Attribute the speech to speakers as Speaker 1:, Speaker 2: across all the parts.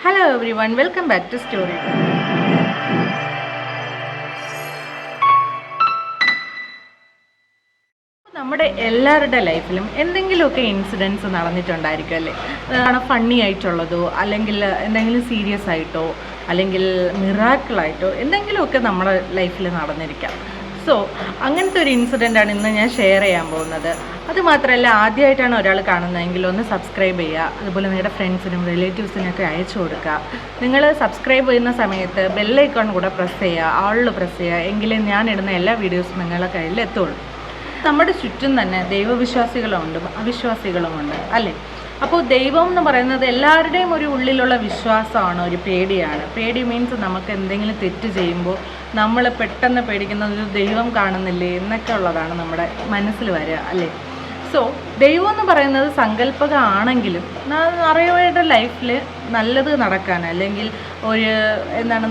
Speaker 1: Hello everyone, welcome back to Story. നമ്മുടെ എല്ലാവരുടെ ലൈഫിലും എന്തെങ്കിലുമൊക്കെ ഇൻസിഡൻസ് നടന്നിട്ടുണ്ടായിരിക്കും അല്ലേ. അതാണ് ഫണ്ണി ആയിട്ടുള്ളതോ അല്ലെങ്കിൽ എന്തെങ്കിലും സീരിയസ് ആയിട്ടോ അല്ലെങ്കിൽ മിറാക്കിളായിട്ടോ എന്തെങ്കിലുമൊക്കെ നമ്മുടെ ലൈഫിൽ നടന്നിരിക്കാം. സോ അങ്ങനത്തെ ഒരു ഇൻസിഡൻ്റാണ് ഇന്ന് ഞാൻ ഷെയർ ചെയ്യാൻ പോകുന്നത്. അതുമാത്രമല്ല, ആദ്യമായിട്ടാണ് ഒരാൾ കാണുന്നതെങ്കിൽ ഒന്ന് സബ്സ്ക്രൈബ് ചെയ്യുക. അതുപോലെ നിങ്ങളുടെ ഫ്രണ്ട്സിനും റിലേറ്റീവ്സിനൊക്കെ അയച്ചു കൊടുക്കുക. നിങ്ങൾ സബ്സ്ക്രൈബ് ചെയ്യുന്ന സമയത്ത് ബെല്ലൈക്കൺ കൂടെ പ്രസ് ചെയ്യുക, ആളിൽ പ്രസ് ചെയ്യുക, എങ്കിലേ ഞാൻ ഇടുന്ന എല്ലാ വീഡിയോസും നിങ്ങളുടെ കയ്യിൽ എത്തുള്ളൂ. നമ്മുടെ ചുറ്റും തന്നെ ദൈവവിശ്വാസികളുമുണ്ട്, അവിശ്വാസികളുമുണ്ട് അല്ലേ. അപ്പോൾ ദൈവം എന്ന് പറയുന്നത് എല്ലാവരുടെയും ഒരു ഉള്ളിലുള്ള വിശ്വാസമാണ്, ഒരു പേടിയാണ്. പേടി മീൻസ് നമുക്ക് എന്തെങ്കിലും തെറ്റ് ചെയ്യുമ്പോൾ നമ്മൾ പെട്ടെന്ന് പേടിക്കുന്നത് ഒരു ദൈവം കാണുന്നില്ലേ എന്നൊക്കെ ഉള്ളതാണ് നമ്മുടെ മനസ്സിൽ വരിക അല്ലേ. സോ ദൈവം എന്ന് പറയുന്നത് സങ്കല്പകമാണെങ്കിലും നിറയെ ലൈഫിൽ നല്ലത് നടക്കാൻ അല്ലെങ്കിൽ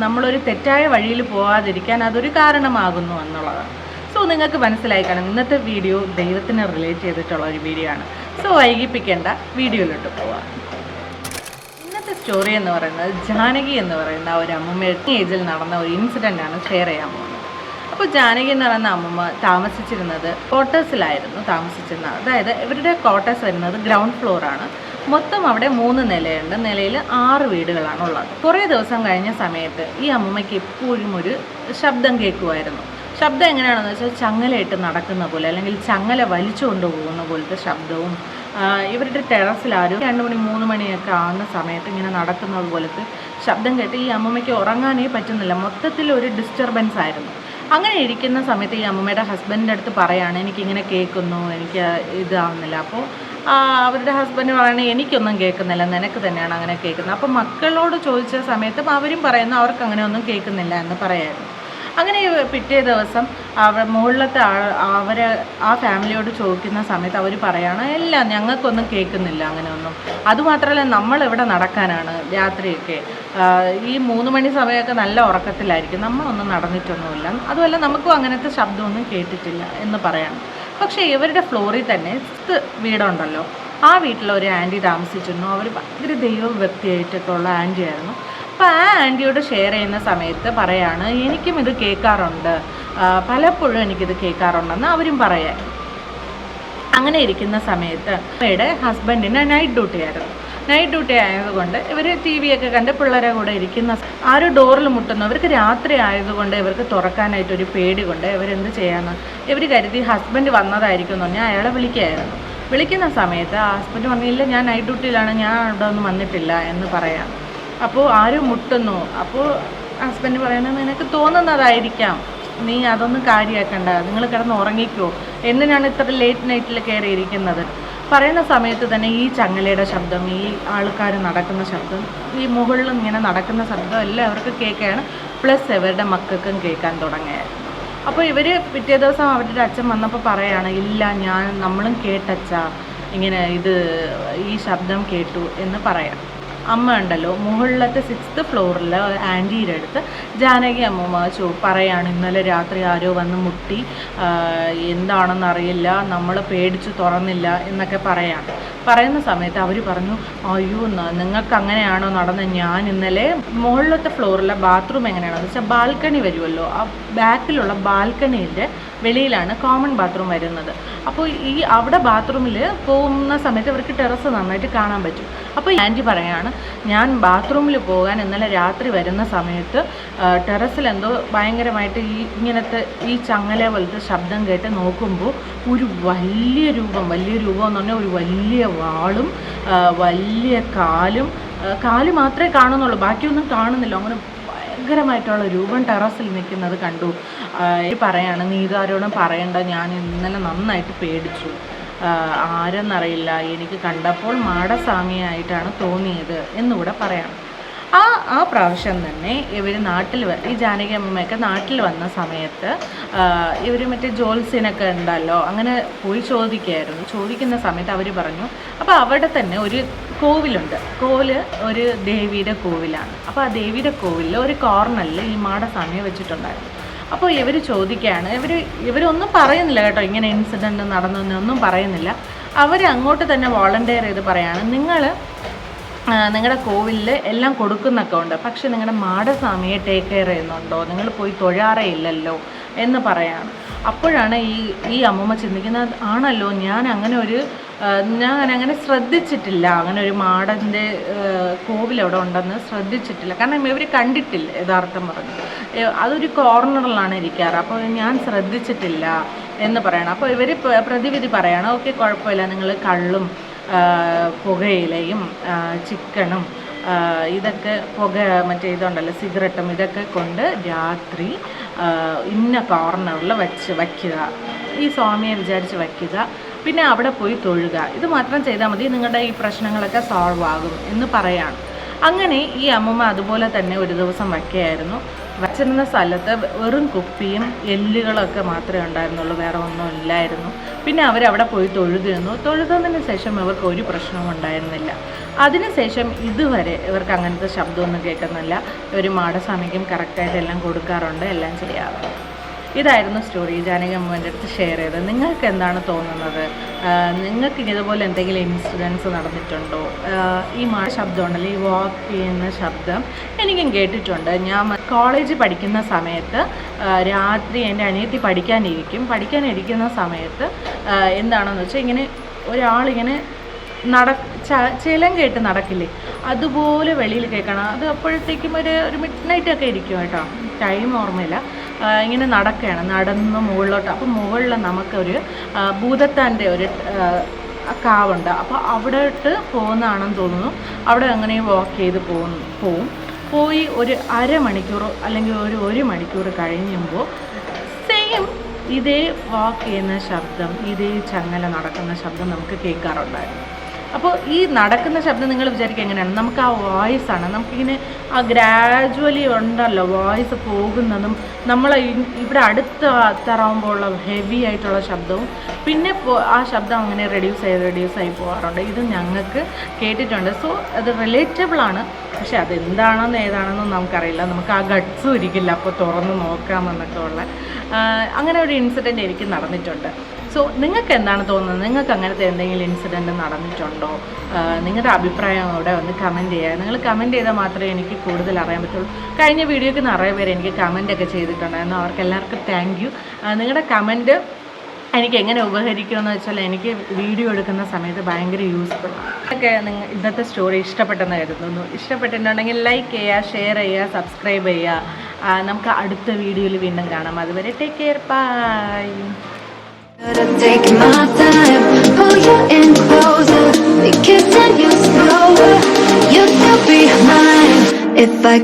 Speaker 1: നമ്മളൊരു തെറ്റായ വഴിയിൽ പോകാതിരിക്കാൻ അതൊരു കാരണമാകുന്നു എന്നുള്ളതാണ്. സോ നിങ്ങൾക്ക് മനസ്സിലായി കാണും, ഇന്നത്തെ വീഡിയോ ദൈവത്തിനെ റിലേറ്റ് ചെയ്തിട്ടുള്ള ഒരു വീഡിയോ ആണ്. സോ വൈകിപ്പിക്കേണ്ട, വീഡിയോയിലോട്ട് പോവാം. ഇന്നത്തെ സ്റ്റോറി എന്ന് പറയുന്നത് ജാനകി എന്ന് പറയുന്ന ഒരു അമ്മൂമ്മയുടെ ഏജിൽ നടന്ന ഒരു ഇൻസിഡൻ്റ് ആണ് ഷെയർ ചെയ്യാൻ പോകുന്നത്. അപ്പോൾ ജാനകി എന്ന് പറയുന്ന അമ്മൂമ്മ താമസിച്ചിരുന്നത് ക്വാർട്ടേഴ്സിലായിരുന്നു താമസിച്ചിരുന്നത്. അതായത് ഇവരുടെ ക്വാർട്ടേഴ്സ് വരുന്നത് ഗ്രൗണ്ട് ഫ്ലോറാണ്. മൊത്തം അവിടെ 3 നിലയുണ്ട്. നിലയിൽ 6 വീടുകളാണ് ഉള്ളത്. കുറേ ദിവസം കഴിഞ്ഞ സമയത്ത് ഈ അമ്മൂമ്മയ്ക്ക് എപ്പോഴും ഒരു ശബ്ദം കേൾക്കുമായിരുന്നു. ശബ്ദം എങ്ങനെയാണെന്ന് വെച്ചാൽ ചങ്ങലയിട്ട് നടക്കുന്ന പോലെ അല്ലെങ്കിൽ ചങ്ങല വലിച്ചു കൊണ്ടുപോകുന്ന പോലത്തെ ശബ്ദവും, ഇവരുടെ ടെറസിൽ ആരും 2 മണി 3 മണിയൊക്കെ ആകുന്ന സമയത്ത് ഇങ്ങനെ നടക്കുന്നത് പോലത്തെ ശബ്ദം കേട്ട് ഈ അമ്മൂമ്മയ്ക്ക് ഉറങ്ങാനേ പറ്റുന്നില്ല. മൊത്തത്തിൽ ഒരു ഡിസ്റ്റർബൻസ് ആയിരുന്നു. അങ്ങനെ ഇരിക്കുന്ന സമയത്ത് ഈ അമ്മൂമ്മയുടെ ഹസ്ബൻഡിൻ്റെ അടുത്ത് പറയാണ്, എനിക്കിങ്ങനെ കേൾക്കുന്നു, എനിക്ക് ഇതാവുന്നില്ല. അപ്പോൾ അവരുടെ ഹസ്ബൻഡ് പറയുന്നത്, എനിക്കൊന്നും കേൾക്കുന്നില്ല, നിനക്ക് തന്നെയാണ് അങ്ങനെ കേൾക്കുന്നത്. അപ്പോൾ മക്കളോട് ചോദിച്ച സമയത്തും അവരും പറയുന്നു അവർക്ക് അങ്ങനെ ഒന്നും കേൾക്കുന്നില്ല എന്ന് പറയായിരുന്നു. അങ്ങനെ പിറ്റേ ദിവസം മുകളിലത്തെ ആ ഫാമിലിയോട് ചോദിക്കുന്ന സമയത്ത് അവർ പറയാണ്, ഇല്ല ഞങ്ങൾക്കൊന്നും കേൾക്കുന്നില്ല അങ്ങനെ ഒന്നും. അതുമാത്രമല്ല, നമ്മളിവിടെ നടക്കാനാണ് രാത്രിയൊക്കെ, ഈ 3 മണി സമയമൊക്കെ നല്ല ഉറക്കത്തിലായിരിക്കും, നമ്മളൊന്നും നടന്നിട്ടൊന്നുമില്ല, അതുമല്ല നമുക്കും അങ്ങനത്തെ ശബ്ദമൊന്നും കേട്ടിട്ടില്ല എന്ന് പറയാണ്. പക്ഷേ ഇവരുടെ ഫ്ലോറിൽ തന്നെ 6th വീടുണ്ടല്ലോ, ആ വീട്ടിലൊരു ആൻറ്റി താമസിച്ചിരുന്നു. അവർ ഭയങ്കര ദൈവഭക്തിയായിട്ടൊക്കെ ഉള്ള ആൻറ്റി ആയിരുന്നു. അപ്പോൾ ആ ആൻറ്റിയോട് ഷെയർ ചെയ്യുന്ന സമയത്ത് പറയാണ്, എനിക്കും ഇത് കേൾക്കാറുണ്ട്, പലപ്പോഴും എനിക്കിത് കേൾക്കാറുണ്ടെന്ന് അവരും പറയാൻ. അങ്ങനെ ഇരിക്കുന്ന സമയത്ത് അവരുടെ ഹസ്ബൻഡിന് നൈറ്റ് ഡ്യൂട്ടി ആയിരുന്നു. നൈറ്റ് ഡ്യൂട്ടി ആയതുകൊണ്ട് ഇവർ TV ഒക്കെ കണ്ട് പിള്ളേരെ കൂടെ ഇരിക്കുന്ന ആരും ഡോറിൽ മുട്ടുന്നു. അവർക്ക് രാത്രി ആയതുകൊണ്ട് ഇവർക്ക് തുറക്കാനായിട്ടൊരു പേടി കൊണ്ട് ഇവരെന്ത് ചെയ്യാമെന്ന് ഇവർ കരുതി ഹസ്ബൻഡ് വന്നതായിരിക്കും എന്ന് പറഞ്ഞാൽ അയാളെ വിളിക്കുകയായിരുന്നു. വിളിക്കുന്ന സമയത്ത് ആ ഹസ്ബൻഡ് പറഞ്ഞില്ല, ഞാൻ നൈറ്റ് ഡ്യൂട്ടിയിലാണ്, ഞാൻ അവിടെ ഒന്നും വന്നിട്ടില്ല എന്ന് പറയാം. അപ്പോൾ ആരും മുട്ടുന്നു. അപ്പോൾ ഹസ്ബൻഡ് പറയുന്നത്, നിനക്ക് തോന്നുന്നതായിരിക്കാം, നീ അതൊന്നും കാര്യമാക്കണ്ട, നിങ്ങൾ കിടന്ന് ഉറങ്ങിക്കോ, എന്തിനാണ് ഇത്ര ലേറ്റ് നൈറ്റിൽ കയറിയിരിക്കുന്നത്. പറയുന്ന സമയത്ത് തന്നെ ഈ ചങ്ങലയുടെ ശബ്ദം, ഈ ആൾക്കാർ നടക്കുന്ന ശബ്ദം, ഈ മുകളിൽ ഇങ്ങനെ നടക്കുന്ന ശബ്ദം എല്ലാം അവർക്ക് കേൾക്കുകയാണ്. പ്ലസ് ഇവരുടെ മക്കൾക്കും കേൾക്കാൻ തുടങ്ങിയായിരുന്നു. അപ്പോൾ ഇവർ പിറ്റേ ദിവസം അവരുടെ അച്ഛൻ വന്നപ്പോൾ പറയാണ്, ഇല്ല നമ്മളും കേട്ടച്ചാ, ഇങ്ങനെ ഈ ശബ്ദം കേട്ടു എന്ന് പറയാം. അമ്മ ഉണ്ടല്ലോ, മുകളിലത്തെ 6th ഫ്ലോറിൽ ആൻറ്റീൻ്റെ അടുത്ത് ജാനകി അമ്മൂമ്മ പറയാണ്, ഇന്നലെ രാത്രി ആരോ വന്ന് മുട്ടി, എന്താണെന്നറിയില്ല, നമ്മൾ പേടിച്ച് തുറന്നില്ല എന്നൊക്കെ പറയുന്ന സമയത്ത് അവർ പറഞ്ഞു, അയ്യോ നിങ്ങൾക്ക് അങ്ങനെയാണോ നടന്നത്, ഞാൻ ഇന്നലെ മുകളിലത്തെ ഫ്ലോറിലെ ബാത്റൂം എങ്ങനെയാണെന്ന് വെച്ചാൽ ബാൽക്കണി വരുമല്ലോ, ആ ബാക്കിലുള്ള ബാൽക്കണീൻ്റെ വെളിയിലാണ് കോമൺ ബാത്റൂം വരുന്നത്. അപ്പോൾ അവിടെ ബാത്റൂമിൽ പോകുന്ന സമയത്ത് അവർക്ക് ടെറസ് നന്നായിട്ട് കാണാൻ പറ്റും. അപ്പോൾ ആൻറ്റി പറയാണ്, ഞാൻ ബാത്റൂമിൽ പോകാൻ ഇന്നലെ രാത്രി വരുന്ന സമയത്ത് ടെറസിൽ എന്തോ ഭയങ്കരമായിട്ട് ഇങ്ങനത്തെ ഈ ചങ്ങല പോലത്തെ ശബ്ദം കേട്ട് നോക്കുമ്പോൾ ഒരു വലിയ രൂപം എന്ന് പറഞ്ഞാൽ ഒരു വലിയ വാളും വലിയ കാല് മാത്രമേ കാണുന്നുള്ളൂ, ബാക്കിയൊന്നും കാണുന്നില്ല. അങ്ങനെ ഭയങ്കരമായിട്ടുള്ള രൂപം ടെറസിൽ നിൽക്കുന്നത് കണ്ടു. പറയാണ്, നീ ഇതാരോടും പറയണ്ട, ഞാൻ ഇന്നലെ നന്നായിട്ട് പേടിച്ചു, ആരെന്നറിയില്ല, എനിക്ക് കണ്ടപ്പോൾ മാടസ്വാമിയായിട്ടാണ് തോന്നിയത് എന്നുകൂടെ പറയണം. ആ പ്രാവശ്യം തന്നെ ഇവർ ഈ ജാനകി അമ്മയൊക്കെ നാട്ടിൽ വന്ന സമയത്ത് ഇവർ മറ്റേ ജോത്സ്യനൊക്കെ ഉണ്ടല്ലോ, അങ്ങനെ പോയി ചോദിക്കുന്ന സമയത്ത് അവർ പറഞ്ഞു, അപ്പോൾ അവിടെ തന്നെ ഒരു കോവിലുണ്ട്. ഒരു ദേവിയുടെ കോവിലാണ്. അപ്പോൾ ആ ദേവിയുടെ കോവിലിൽ ഒരു കോർണറിൽ ഈ മാടസ്വാമിയെ വെച്ചിട്ടുണ്ടായിരുന്നു. അപ്പോൾ ഇവർ ചോദിക്കുകയാണ്, ഇവരൊന്നും പറയുന്നില്ല കേട്ടോ, ഇങ്ങനെ ഇൻസിഡൻറ്റ് നടന്നൊന്നും പറയുന്നില്ല. അവർ അങ്ങോട്ട് തന്നെ വോളണ്ടിയർ ചെയ്ത് പറയാണ്, നിങ്ങൾ നിങ്ങളുടെ കോവിലിൽ എല്ലാം കൊടുക്കുന്നൊക്കെ ഉണ്ട്, പക്ഷെ നിങ്ങളുടെ മാടസ്വാമിയെ ടേക്ക് കെയർ ചെയ്യുന്നുണ്ടോ, നിങ്ങൾ പോയി തൊഴാറേ ഇല്ലല്ലോ എന്ന് പറയാണ്. അപ്പോഴാണ് ഈ അമ്മൂമ്മ ചിന്തിക്കുന്നത്, ആണല്ലോ ഞാൻ അങ്ങനെ ശ്രദ്ധിച്ചിട്ടില്ല, അങ്ങനെ ഒരു മാടൻ്റെ കോവിൽ അവിടെ ഉണ്ടെന്ന് ശ്രദ്ധിച്ചിട്ടില്ല, കാരണം ഇവർ കണ്ടിട്ടില്ല. യഥാർത്ഥം പറഞ്ഞു അതൊരു കോർണറിലാണ് ഇരിക്കാറ്, അപ്പോൾ ഞാൻ ശ്രദ്ധിച്ചിട്ടില്ല എന്ന് പറയണം. അപ്പോൾ ഇവർ പ്രതിവിധി പറയണം, ഓക്കെ കുഴപ്പമില്ല, നിങ്ങൾ കള്ളും പുകയിലയും ചിക്കനും ഇതൊക്കെ മറ്റേ ഇതുണ്ടല്ലോ സിഗരറ്റും ഇതൊക്കെ കൊണ്ട് രാത്രി ഇന്ന കോർണറിൽ വയ്ക്കുക, ഈ സ്വാമിയെ വിചാരിച്ച് വയ്ക്കുക, പിന്നെ അവിടെ പോയി തൊഴുക, ഇത് മാത്രം ചെയ്താൽ മതി, നിങ്ങളുടെ ഈ പ്രശ്നങ്ങളൊക്കെ സോൾവ് ആകും എന്ന് പറയാണ്. അങ്ങനെ ഈ അമ്മൂമ്മ അതുപോലെ തന്നെ ഒരു ദിവസം വയ്ക്കുകയായിരുന്നു. വച്ചിരുന്ന സ്ഥലത്ത് വെറും കുപ്പിയും എല്ലുകളൊക്കെ മാത്രമേ ഉണ്ടായിരുന്നുള്ളൂ, വേറെ ഒന്നും ഇല്ലായിരുന്നു. പിന്നെ അവരവിടെ പോയി തൊഴുതതിന് ശേഷം ഇവർക്ക് ഒരു പ്രശ്നവും ഉണ്ടായിരുന്നില്ല. അതിനുശേഷം ഇതുവരെ ഇവർക്ക് അങ്ങനത്തെ ശബ്ദമൊന്നും കേൾക്കുന്നില്ല. ഒരു മാടസ്വാമിക്കും കറക്റ്റായിട്ട് എല്ലാം കൊടുക്കാറുണ്ട്, എല്ലാം ചെയ്യാറുണ്ട്. ഇതായിരുന്നു സ്റ്റോറി ജാനകി അമ്മൂമ്മേൻ്റെ അടുത്ത് ഷെയർ ചെയ്തത്. നിങ്ങൾക്ക് എന്താണ് തോന്നുന്നത്? നിങ്ങൾക്ക് ഇതുപോലെ എന്തെങ്കിലും ഇൻസിഡൻസ് നടന്നിട്ടുണ്ടോ? ഈ ശബ്ദം ഉണ്ടല്ലോ, ഈ വാക്ക് ചെയ്യുന്ന ശബ്ദം എനിക്കും കേട്ടിട്ടുണ്ട്. ഞാൻ കോളേജിൽ പഠിക്കുന്ന സമയത്ത് രാത്രി എൻ്റെ അനിയത്തി പഠിക്കാനിരിക്കുന്ന സമയത്ത് എന്താണെന്ന് വെച്ചാൽ ഇങ്ങനെ ഒരാളിങ്ങനെ ചിലം കേട്ട് നടക്കില്ലേ, അതുപോലെ വെളിയിൽ കേൾക്കണം. അത് അപ്പോഴത്തേക്കും ഒരു മിഡ് നൈറ്റൊക്കെ ഇരിക്കും കേട്ടോ, ടൈം ഓർമ്മയില്ല. ഇങ്ങനെ നടന്ന് മുകളിലോട്ട്. അപ്പോൾ മുകളിൽ നമുക്കൊരു ഭൂതത്താൻ്റെ ഒരു കാവുണ്ട്, അപ്പോൾ അവിടോട്ട് പോകുന്നതാണെന്ന് തോന്നുന്നു. അവിടെ അങ്ങനെ വാക്ക് ചെയ്ത് പോയി ഒരു അരമണിക്കൂർ അല്ലെങ്കിൽ ഒരു മണിക്കൂർ കഴിയുമ്പോൾ സെയിം ഇതേ വാക്ക് ചെയ്യുന്ന ശബ്ദം, ഇതേ ചങ്ങല നടക്കുന്ന ശബ്ദം നമുക്ക് കേൾക്കാറുണ്ടായിരുന്നു. അപ്പോൾ ഈ നടക്കുന്ന ശബ്ദം നിങ്ങൾ വിചാരിക്കുക എങ്ങനെയാണ്, നമുക്ക് ആ വോയിസാണ്, നമുക്കിങ്ങനെ ആ ഗ്രാജുവലി ഉണ്ടല്ലോ വോയിസ് പോകുന്നതും, നമ്മൾ ഇവിടെ അടുത്താറാകുമ്പോൾ ഉള്ള ഹെവി ആയിട്ടുള്ള ശബ്ദവും, പിന്നെ ആ ശബ്ദം അങ്ങനെ റെഡ്യൂസായി പോകാറുണ്ട്. ഇത് ഞങ്ങൾക്ക് കേട്ടിട്ടുണ്ട്. സോ അത് റിലേറ്റബിളാണ്, പക്ഷെ അതെന്താണെന്ന് ഏതാണെന്നും നമുക്കറിയില്ല, നമുക്ക് ആ ഗട്ട്സും ഇരിക്കില്ല അപ്പോൾ തുറന്ന് നോക്കാമെന്നൊക്കെ ഉള്ള അങ്ങനെ ഒരു ഇൻസിഡൻറ്റ് എനിക്ക് നടന്നിട്ടുണ്ട്. സോ നിങ്ങൾക്ക് എന്താണ് തോന്നുന്നത്? നിങ്ങൾക്ക് അങ്ങനത്തെ എന്തെങ്കിലും ഇൻസിഡൻറ്റ് നടന്നിട്ടുണ്ടോ? നിങ്ങളുടെ അഭിപ്രായം അവിടെ ഒന്ന് കമൻറ്റ് ചെയ്യുക. നിങ്ങൾ കമൻറ്റ് ചെയ്താൽ മാത്രമേ എനിക്ക് കൂടുതൽ അറിയാൻ പറ്റുള്ളൂ. കഴിഞ്ഞ വീഡിയോയ്ക്ക് നിറയെ പേര് എനിക്ക് കമൻറ്റൊക്കെ ചെയ്തിട്ടുണ്ടായിരുന്നു, അവർക്ക് എല്ലാവർക്കും താങ്ക് യു. നിങ്ങളുടെ കമൻറ്റ് എനിക്ക് എങ്ങനെ ഉപകരിക്കുമെന്ന് വെച്ചാൽ എനിക്ക് വീഡിയോ എടുക്കുന്ന സമയത്ത് ഭയങ്കര യൂസ്ഫുള്ളാണ്. ഒക്കെ ഇന്നത്തെ സ്റ്റോറി ഇഷ്ടപ്പെട്ടെന്ന് കരുതുന്നു. ഇഷ്ടപ്പെട്ടിട്ടുണ്ടെങ്കിൽ ലൈക്ക് ചെയ്യുക, ഷെയർ ചെയ്യുക, സബ്സ്ക്രൈബ് ചെയ്യുക. നമുക്ക് അടുത്ത വീഡിയോയിൽ വീണ്ടും കാണാം. അതുവരെ take care, bye.
Speaker 2: Take my time, pull you in closer, we kiss and you slower, you still be mine if I